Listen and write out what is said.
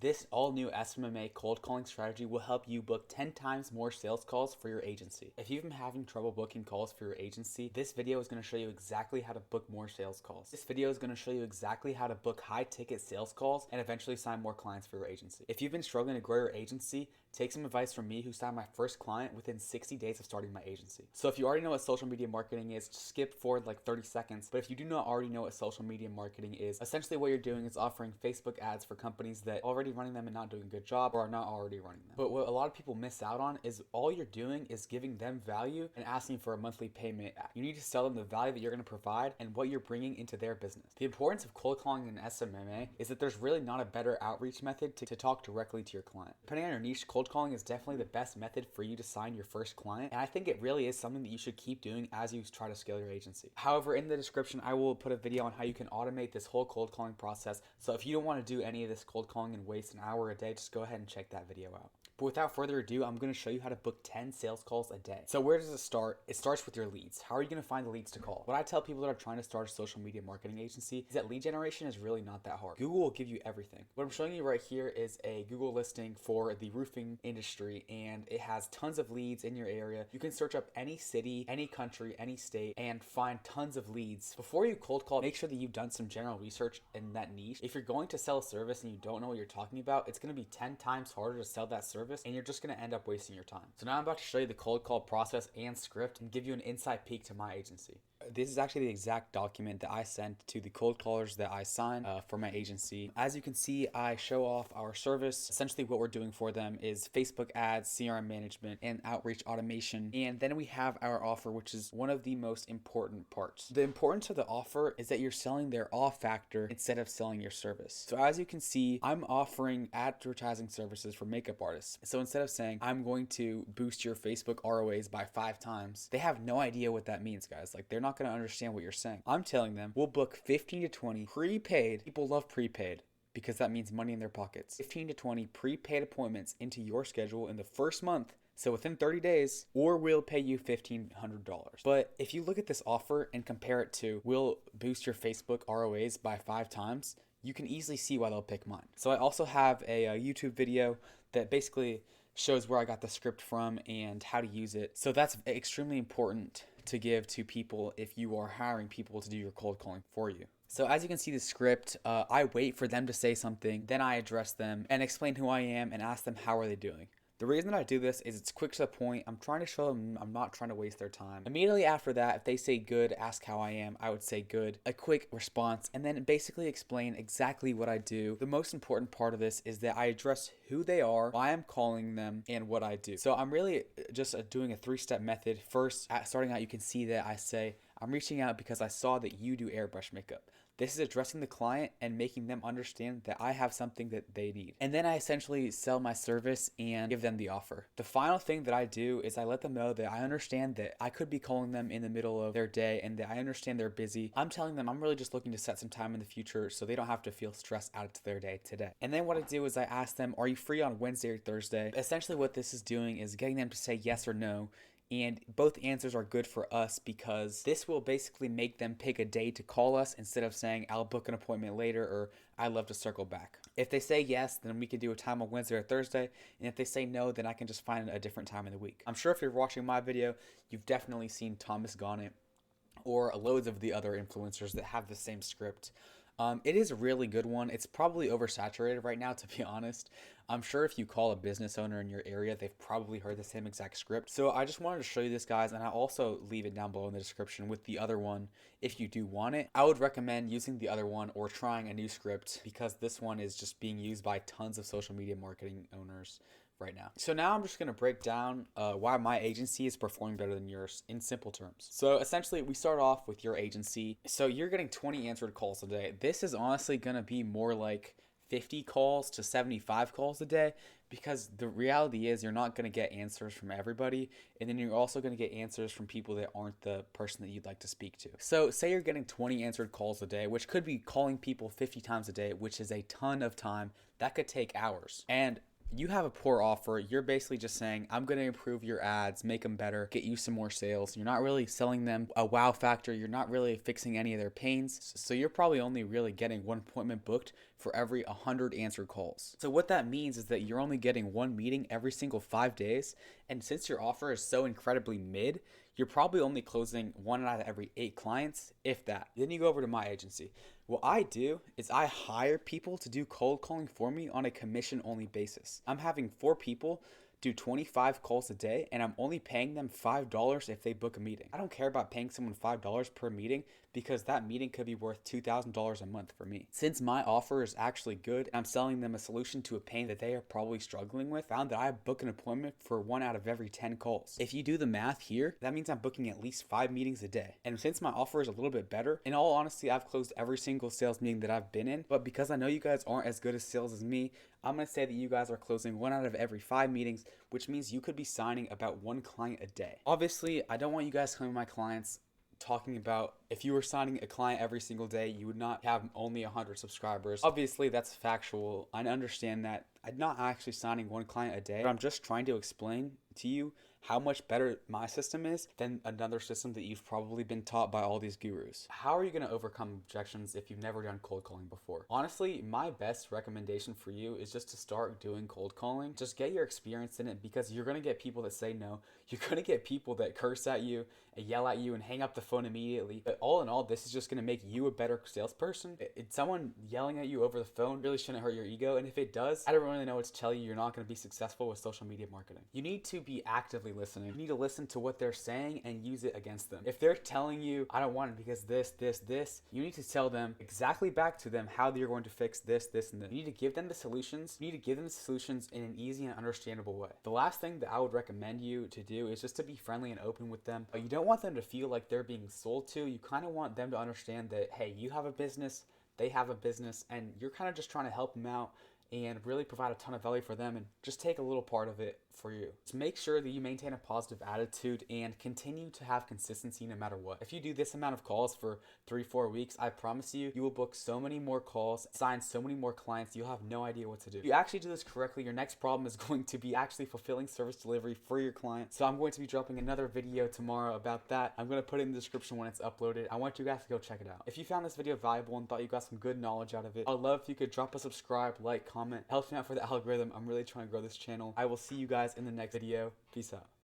This all-new SMMA cold calling strategy will help you book 10 times more sales calls for your agency. If you've been having trouble booking calls for your agency, this video is going to show you exactly how to book more sales calls. This video is going to show you exactly how to book high-ticket sales calls and eventually sign more clients for your agency. If you've been struggling to grow your agency, take some advice from me who signed my first client within 60 days of starting my agency. So if you already know what social media marketing is, just skip forward like 30 seconds. But if you do not already know what social media marketing is, essentially what you're doing is offering Facebook ads for companies that already running them and not doing a good job or are not already running them. But what a lot of people miss out on is all you're doing is giving them value and asking for a monthly payment. You need to sell them the value that you're going to provide and what you're bringing into their business. The importance of cold calling in SMMA is that there's really not a better outreach method to talk directly to your client. Depending on your niche, cold calling is definitely the best method for you to sign your first client, and I think it really is something that you should keep doing as you try to scale your agency. However, in the description I will put a video on how you can automate this whole cold calling process, so if you don't want to do any of this cold calling and waste an hour a day, just go ahead and check that video out. But without further ado, I'm going to show you how to book 10 sales calls a day. So where does it start? It starts with your leads. How are you going to find the leads to call? What I tell people that are trying to start a social media marketing agency is that lead generation is really not that hard. Google will give you everything. What I'm showing you right here is a Google listing for the roofing industry, and it has tons of leads in your area. You can search up any city, any country, any state, and find tons of leads. Before you cold call, make sure that you've done some general research in that niche. If you're going to sell a service and you don't know what you're talking about, it's going to be 10 times harder to sell that service, and you're just going to end up wasting your time. So now I'm about to show you the cold call process and script and give you an inside peek to my agency. This is actually the exact document that I sent to the cold callers that I signed for my agency. As you can see, I show off our service. Essentially what we're doing for them is Facebook ads, CRM management, and outreach automation. And then we have our offer, which is one of the most important parts. The importance of the offer is that you're selling their awe factor instead of selling your service. So as you can see, I'm offering advertising services for makeup artists. So instead of saying, I'm going to boost your Facebook ROAs by 5 times, they have no idea what that means, guys. Like, they're not going to understand what you're saying. I'm telling them we'll book 15 to 20 prepaid. People love prepaid because that means money in their pockets. 15 to 20 prepaid appointments into your schedule in the first month. So within 30 days, or we'll pay you $1,500. But if you look at this offer and compare it to we'll boost your Facebook ROAs by 5 times, you can easily see why they'll pick mine. So I also have a YouTube video that basically shows where I got the script from and how to use it. So that's extremely important to give to people if you are hiring people to do your cold calling for you. So as you can see the script, I wait for them to say something, then I address them and explain who I am and ask them how are they doing. The reason that I do this is it's quick to the point. I'm trying to show them I'm not trying to waste their time. Immediately after that, if they say good, ask how I am, I would say good, a quick response, and then basically explain exactly what I do. The most important part of this is that I address who they are, why I'm calling them, and what I do. So I'm really just doing a 3-step method. First, starting out, you can see that I say, I'm reaching out because I saw that you do airbrush makeup. This is addressing the client and making them understand that I have something that they need. And then I essentially sell my service and give them the offer. The final thing that I do is I let them know that I understand that I could be calling them in the middle of their day and that I understand they're busy. I'm telling them I'm really just looking to set some time in the future so they don't have to feel stressed out of their day today. And then what I do is I ask them, are you free on Wednesday or Thursday? Essentially what this is doing is getting them to say yes or no. And both answers are good for us because this will basically make them pick a day to call us instead of saying, I'll book an appointment later or I'd love to circle back. If they say yes, then we can do a time on Wednesday or Thursday. And if they say no, then I can just find a different time in the week. I'm sure if you're watching my video, you've definitely seen Thomas Gonnet or loads of the other influencers that have the same script. It is a really good one. It's probably oversaturated right now, to be honest. I'm sure if you call a business owner in your area, they've probably heard the same exact script. So I just wanted to show you this, guys, and I'll also leave it down below in the description with the other one if you do want it. I would recommend using the other one or trying a new script because this one is just being used by tons of social media marketing owners right now. So now I'm just going to break down why my agency is performing better than yours in simple terms. So essentially we start off with your agency. So you're getting 20 answered calls a day. This is honestly going to be more like 50 calls to 75 calls a day because the reality is you're not going to get answers from everybody, and then you're also going to get answers from people that aren't the person that you'd like to speak to. So say you're getting 20 answered calls a day, which could be calling people 50 times a day, which is a ton of time. That could take hours. And you have a poor offer, you're basically just saying, I'm going to improve your ads, make them better, get you some more sales. You're not really selling them a wow factor. You're not really fixing any of their pains. So you're probably only really getting one appointment booked for every 100 answered calls. So what that means is that you're only getting one meeting every single 5 days. And since your offer is so incredibly mid, you're probably only closing 1 out of every 8 clients, if that. Then you go over to my agency. What I do is I hire people to do cold calling for me on a commission only basis. I'm having 4 people do 25 calls a day, and I'm only paying them $5 if they book a meeting. I don't care about paying someone $5 per meeting because that meeting could be worth $2,000 a month for me. Since my offer is actually good, and I'm selling them a solution to a pain that they are probably struggling with, I found that I book an appointment for 1 out of every 10 calls. If you do the math here, that means I'm booking at least 5 meetings a day. And since my offer is a little bit better, in all honesty, I've closed every single sales meeting that I've been in, but because I know you guys aren't as good at sales as me, I'm going to say that you guys are closing 1 out of every 5 meetings, which means you could be signing about 1 client a day. Obviously, I don't want you guys coming to my clients talking about if you were signing a client every single day, you would not have only 100 subscribers. Obviously, that's factual. I understand that. I'm not actually signing 1 client a day, but I'm just trying to explain to you how much better my system is than another system that you've probably been taught by all these gurus. How are you going to overcome objections if you've never done cold calling before? Honestly, my best recommendation for you is just to start doing cold calling. Just get your experience in it, because you're going to get people that say no. You're going to get people that curse at you and yell at you and hang up the phone immediately. But all in all, this is just going to make you a better salesperson. Someone yelling at you over the phone really shouldn't hurt your ego. And if it does, I don't really know what to tell you. You're not going to be successful with social media marketing. You need to be actively listening. You need to listen to what they're saying and use it against them. If they're telling you, I don't want it because this, you need to tell them exactly back to them how you're going to fix this, and this. You need to give them the solutions. You need to give them the solutions in an easy and understandable way. The last thing that I would recommend you to do is just to be friendly and open with them. You don't want them to feel like they're being sold to. You kind of want them to understand that, hey, you have a business, they have a business, and you're kind of just trying to help them out and really provide a ton of value for them and just take a little part of it for you. Just make sure that you maintain a positive attitude and continue to have consistency no matter what. If you do this amount of calls for 3-4 weeks, I promise you, you will book so many more calls, sign so many more clients, you'll have no idea what to do. If you actually do this correctly, your next problem is going to be actually fulfilling service delivery for your client. So I'm going to be dropping another video tomorrow about that. I'm going to put it in the description when it's uploaded. I want you guys to go check it out. If you found this video valuable and thought you got some good knowledge out of it, I'd love if you could drop a subscribe, like, comment. It helps me out for the algorithm. I'm really trying to grow this channel. I will see you guys in the next video. Peace out.